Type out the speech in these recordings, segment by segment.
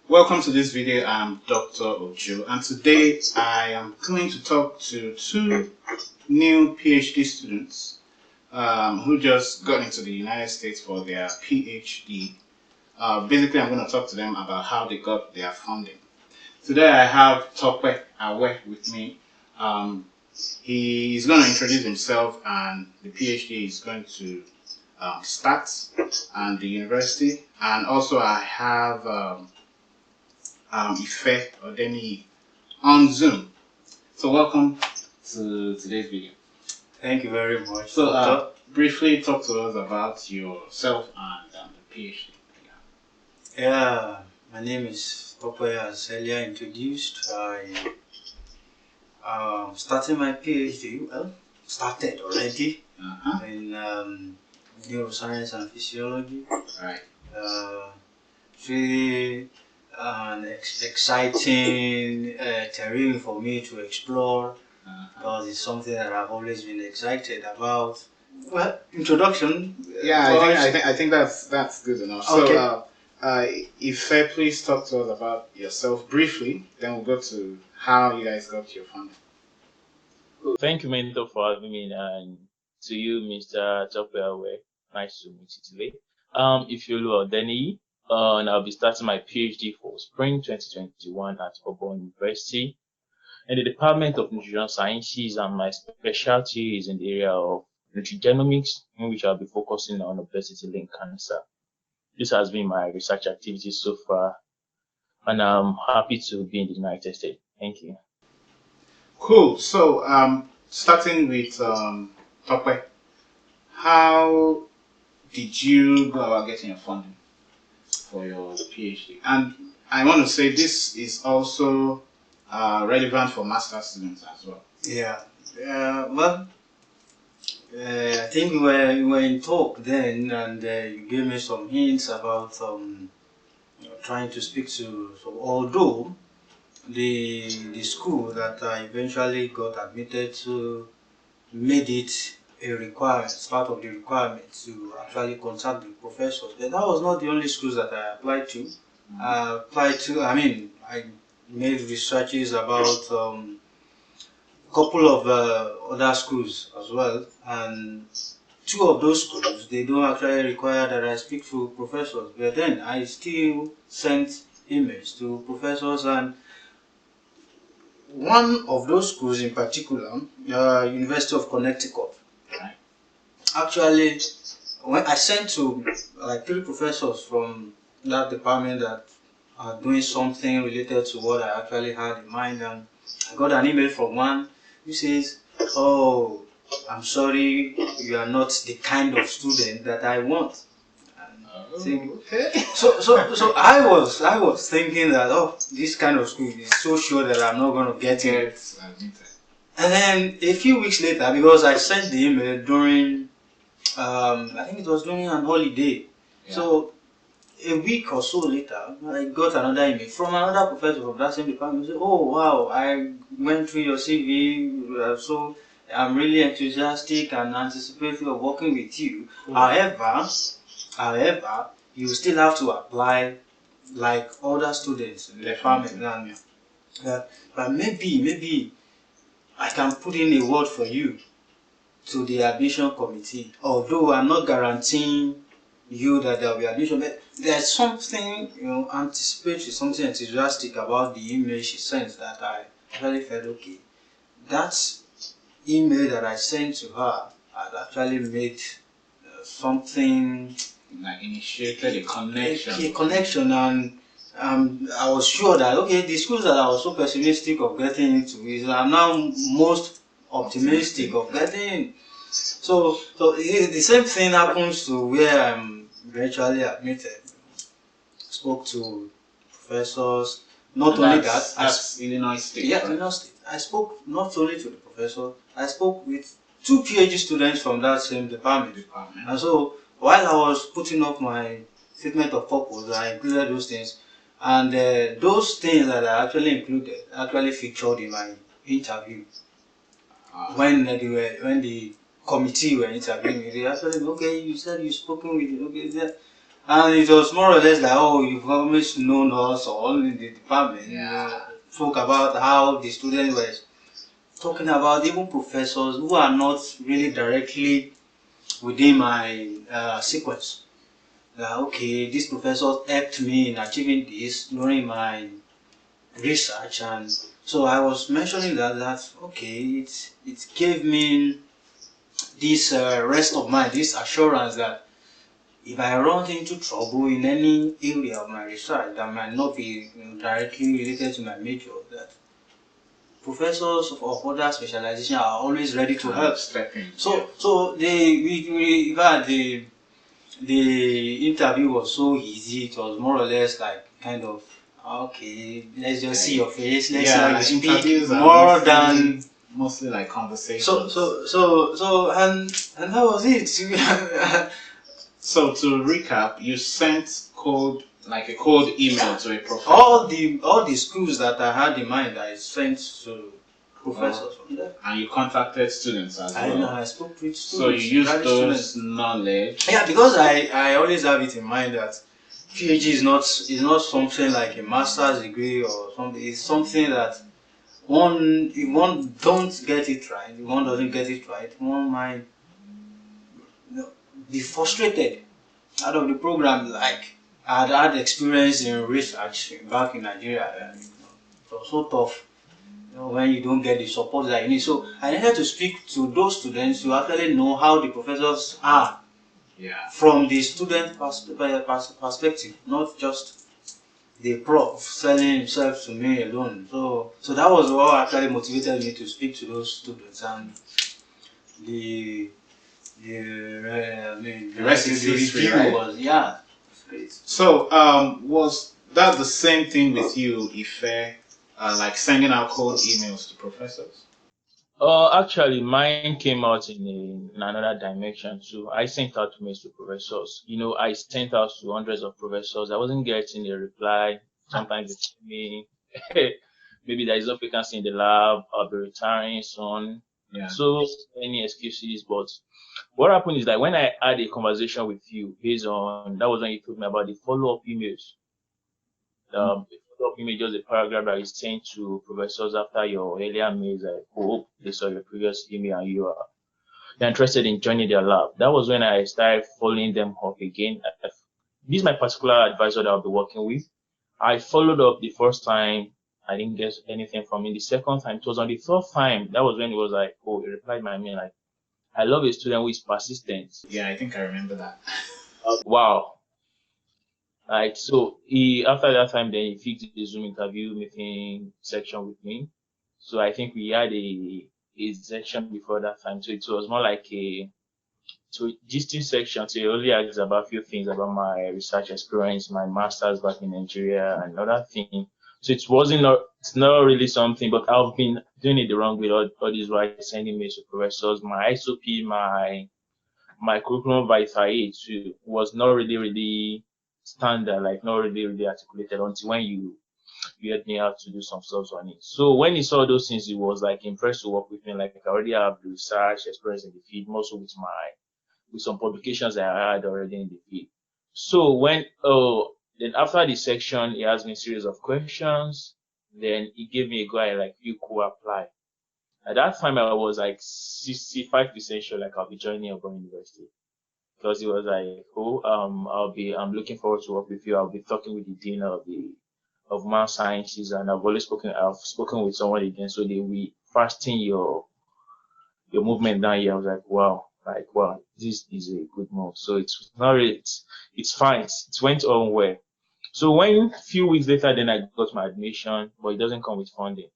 Welcome to this video. I'm Dr. Ojo, and today I am going to talk to two new PhD students who just got into the United States for their PhD. Basically, I'm going to talk to them about how they got their funding. Today I have Tope with me. He is going to introduce himself and the PhD is going to start and the university. And also I have Odeniyi on Zoom. So welcome to today's video. Thank you very much. So briefly talk to us about yourself and the PhD. Yeah, my name is Tope, as earlier introduced. I started my PhD. Well, started already in neuroscience and physiology. Right. It's really an exciting terrain for me to explore because it's something that I've always been excited about. Well, introduction. Yeah, I think that's good enough. Okay. So, if please talk to us about yourself briefly. Then we'll go to how you guys got your funding. Thank you, Mentor, for having me, and to you, Mr. Tope. Nice to meet you today. If you look Odeniyi, and I'll be starting my PhD for spring 2021 at Odeniyi University in the Department of Nutrition Sciences, and my specialty is in the area of nutrigenomics, in which I'll be focusing on obesity-linked cancer. This has been my research activity so far, and I'm happy to be in the United States. Thank you. Cool. So, starting with Tope, how did you go about getting your funding for your PhD? And I want to say this is also relevant for master's students as well. Yeah. Well, I think we were in talk then, and you gave me some hints about trying to speak to. So, although the school that I eventually got admitted to made it a requirement, it's part of the requirement to actually contact the professors. But that was not the only schools that I applied to. I made researches about a couple of other schools as well, and two of those schools, they don't actually require that I speak to professors, but then I still sent emails to professors, and one of those schools in particular, University of Connecticut, actually, when I sent to like 3 professors from that department that are doing something related to what I actually had in mind, and I got an email from one who says, "Oh, I'm sorry, you are not the kind of student that I want." Okay. So I was thinking that, oh, this kind of school is so sure that I'm not going to get it. And then a few weeks later, because I sent the email during, I think it was during an holiday. Yeah. So a week or so later, I got another email from another professor from that same department. He said, "Oh wow, I went through your CV, so I'm really enthusiastic and anticipating of working with you. Cool. However, you still have to apply like other students in the department, but maybe I can put in a word for you to the admission committee. Although I'm not guaranteeing you that there will be admission, but there's something, anticipatory, something enthusiastic about the email she sent that I really felt okay. That email that I sent to her had actually made something, like initiated a connection. A connection, and I was sure that okay, the schools that I was so pessimistic of getting into is I'm now most optimistic of getting in. So the same thing happens to where I'm eventually admitted. Spoke to professors. Not And only that's Illinois State. Yeah, right? Illinois State. I spoke not only to the professor. I spoke with 2 PhD students from that same department. And so while I was putting up my statement of purpose, I included those things, and those things that I actually included actually featured in my interview. When the committee were interviewing me, they actually, okay, you said you've spoken with, okay, And it was more or less like, oh, you've always known us all in the department. Spoke about how the students were talking about even professors who are not really directly within my sequence. Okay, this professor helped me in achieving this during my research, and so I was mentioning that okay, it gave me this rest of mind, this assurance that if I run into trouble in any area of my research that might not be directly related to my major, that professors of other specialization are always ready to help. So we in fact the interview was so easy. It was more or less like kind of okay, let's just see your face, let's see how you speak more than mostly like conversations. So and that was it. So to recap, you sent a cold email to a professor. All the schools that I had in mind, I sent to professors from there. And you contacted students as well. I spoke with students. So you used those knowledge. Yeah, because I always have it in mind that PhD is not something like a master's degree or something. It's something that if one don't get it right, if one doesn't get it right, one might be frustrated out of the program. Like I had experience in research back in Nigeria, and it was so tough. When you don't get the support that you need. So I needed to speak to those students to actually know how the professors are from the student perspective, not just the prof selling himself to me alone. So that was what actually motivated me to speak to those students, and the rest is history, right? Was great. So was that the same thing with you, Ife? Like sending out cold emails to professors? Actually, mine came out in another dimension too. I sent out mails to professors. I sent out to hundreds of professors. I wasn't getting a reply. Sometimes they tell me, maybe there is no vacancy in the lab, I'll be retiring soon. Yeah. So many excuses. But what happened is that when I had a conversation with you, that was when you told me about the follow-up emails. Follow-up email, just a paragraph that is sent to professors after your earlier mails. I hope they saw your previous email and you're interested in joining their lab. That was when I started following them up again. This is my particular advisor that I'll be working with. I followed up the first time. I didn't get anything from him. The second time, it was on the third time. That was when it was like, oh, he replied my mail like, I love a student who is persistent. Yeah, I think I remember that. Wow. Right, so after that time, then he fixed the Zoom interview meeting section with me. So I think we had a section before that time. So it was more like a gisting section. So he only asked about a few things about my research experience, my master's back in Nigeria, and other things. So it's not really something, but I've been doing it the wrong way all this while, sending mails to professors. My ISOP, my curriculum vitae too was not really standard, like not really articulated until when you had me out to do some stuff on it. So when he saw those things, he was like impressed to work with me. Like I already have the research experience in the field, more so with some publications that I had already in the field. So then after the section, he asked me a series of questions. Then he gave me a guide like you could apply. At that time, I was like 65% sure like I'll be joining Oregon University, because he was like, "Oh, I'm looking forward to work with you. I'll be talking with the dean of math sciences, and I've spoken with someone again, so they will fasten your movement down here." I was like, wow, this is a good move. So it's not really, it's fine. It went on well. So when a few weeks later, then I got my admission, but it doesn't come with funding.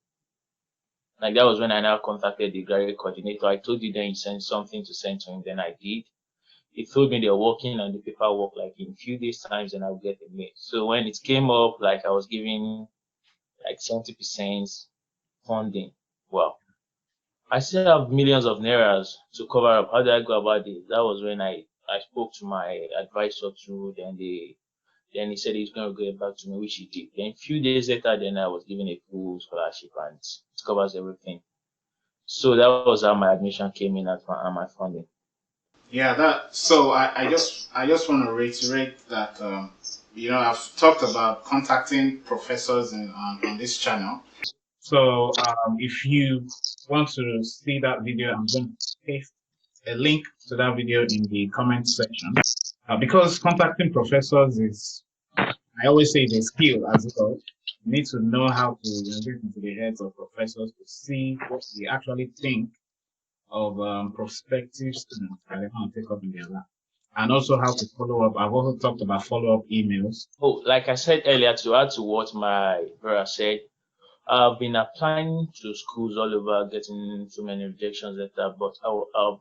Like that was when I now contacted the graduate coordinator. I told you then you sent something to send to him, then I did. He told me they're working on the paperwork like in a few days times and I'll get a mail. So when it came up, like I was giving like 70% funding. Well, I still have millions of nairas to cover up. How do I go about it? That was when I spoke to my advisor too. Then he said he's going to get back to me, which he did. Then a few days later, then I was given a full scholarship and it covers everything. So that was how my admission came in at my funding. Yeah, that. So I just want to reiterate that I've talked about contacting professors on this channel. So if you want to see that video, I'm going to paste a link to that video in the comment section. Because contacting professors is, I always say, the skill as well. You need to know how to get into the heads of professors to see what they actually think of prospective students that they want to take up in their lab, and also how to follow up. I've also talked about follow-up emails. Oh, like I said earlier, to add to what my brother said, I've been applying to schools all over, getting so many rejections letter, but I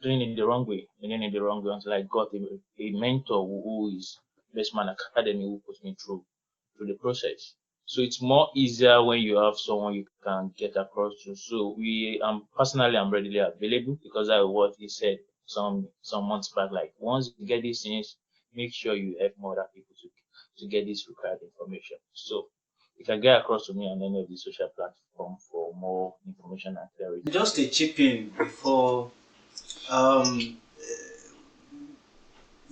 doing it the wrong way, doing it the wrong way until I got a mentor who is Best Man Academy, who put me through the process. So it's more easier when you have someone you can get across to. So personally, I'm readily available because I what he said some months back. Like once you get these things, make sure you help more other people to get this required information. So you can get across to me on any of the social platforms for more information and clarity. Just a chip in um,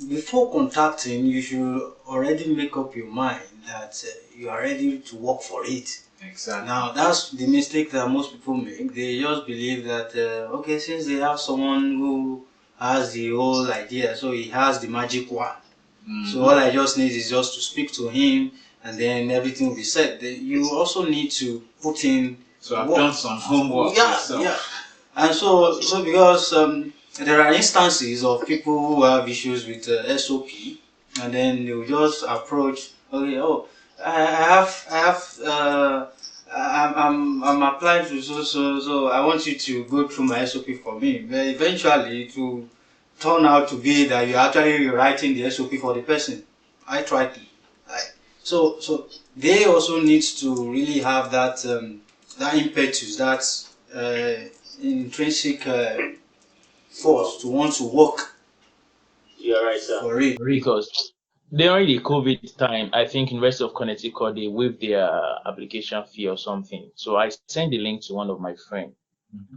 before contacting, you should already make up your mind that you are ready to work for it. Exactly. Now, that's the mistake that most people make. They just believe that, okay, since they have someone who has the whole idea, so he has the magic wand. So all I just need is just to speak to him, and then everything will be set. You also need to put in. So I've done some homework. Yeah, myself. yeah. And so because there are instances of people who have issues with SOP, and then they'll just approach. Okay, oh, I'm applying to so I want you to go through my SOP for me. But eventually, it will turn out to be that you're actually rewriting the SOP for the person. I tried to. Right. So they also need to really have that that impetus, that intrinsic force to want to work. You're right, sir. For it. Because during the COVID time, I think University of Connecticut they waived their application fee or something. So I sent the link to one of my friends.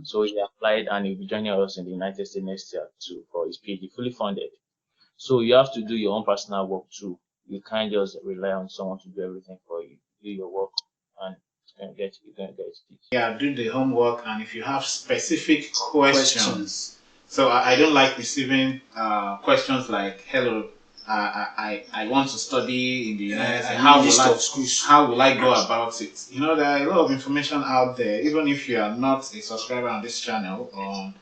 So he applied and he'll be joining us in the United States next year too for his PhD, fully funded. So you have to do your own personal work too. You can't just rely on someone to do everything for you. Do your work and you're gonna get it. Yeah, do the homework, and if you have specific questions. So I don't like receiving questions like, "Hello, I want to study in the United States. How will I go about it?" There are a lot of information out there. Even if you are not a subscriber on this channel, on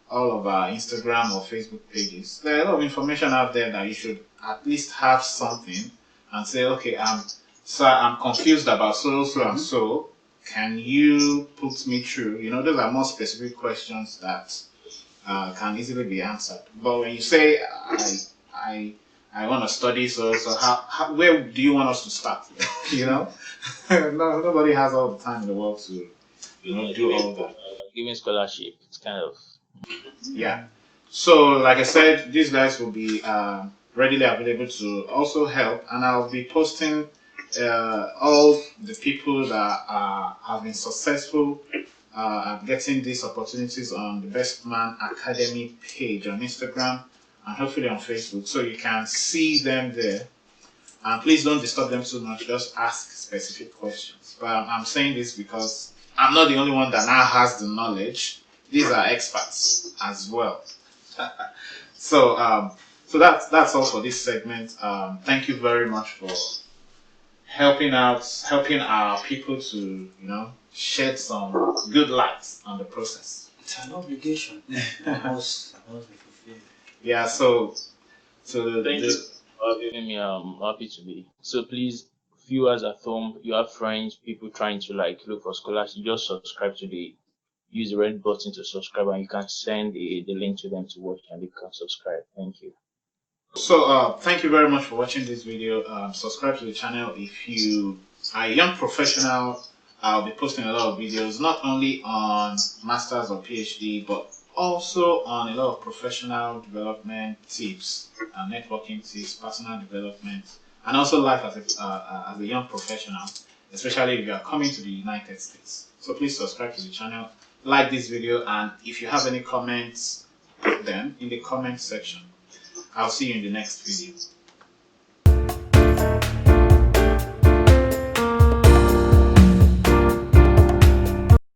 all of our Instagram or Facebook pages, there are a lot of information out there that you should at least have something and say, "Okay, I'm confused about so and so. Can you put me through?" Those are more specific questions that can easily be answered. But when you say I want to study, so how where do you want us to start? No, nobody has all the time in the world to do all that. Giving scholarship, it's kind of Yeah. So, like I said, these guys will be readily available to also help, and I'll be posting all the people that have been successful at getting these opportunities on the Best Man Academy page on Instagram and hopefully on Facebook, so you can see them there. And please don't disturb them too much. Just ask specific questions. But I'm saying this because I'm not the only one that now has the knowledge. These are experts as well. So that's all for this segment. Thank you very much for helping our people to shed some good light on the process. It's an obligation. I must be fulfilled. Yeah. So thank you for having me. I'm happy to be. So please, viewers at home, you have friends, people trying to look for scholarship, just subscribe to use the red button to subscribe, and you can send the link to them to watch and they can subscribe. Thank you. So thank you very much for watching this video. Subscribe to the channel if you are a young professional. I'll be posting a lot of videos, not only on masters or PhD, but also on a lot of professional development tips, networking tips, personal development, and also life as a young professional, especially if you are coming to the United States. So please subscribe to the channel, like this video, and if you have any comments, put them in the comment section. I'll see you in the next video.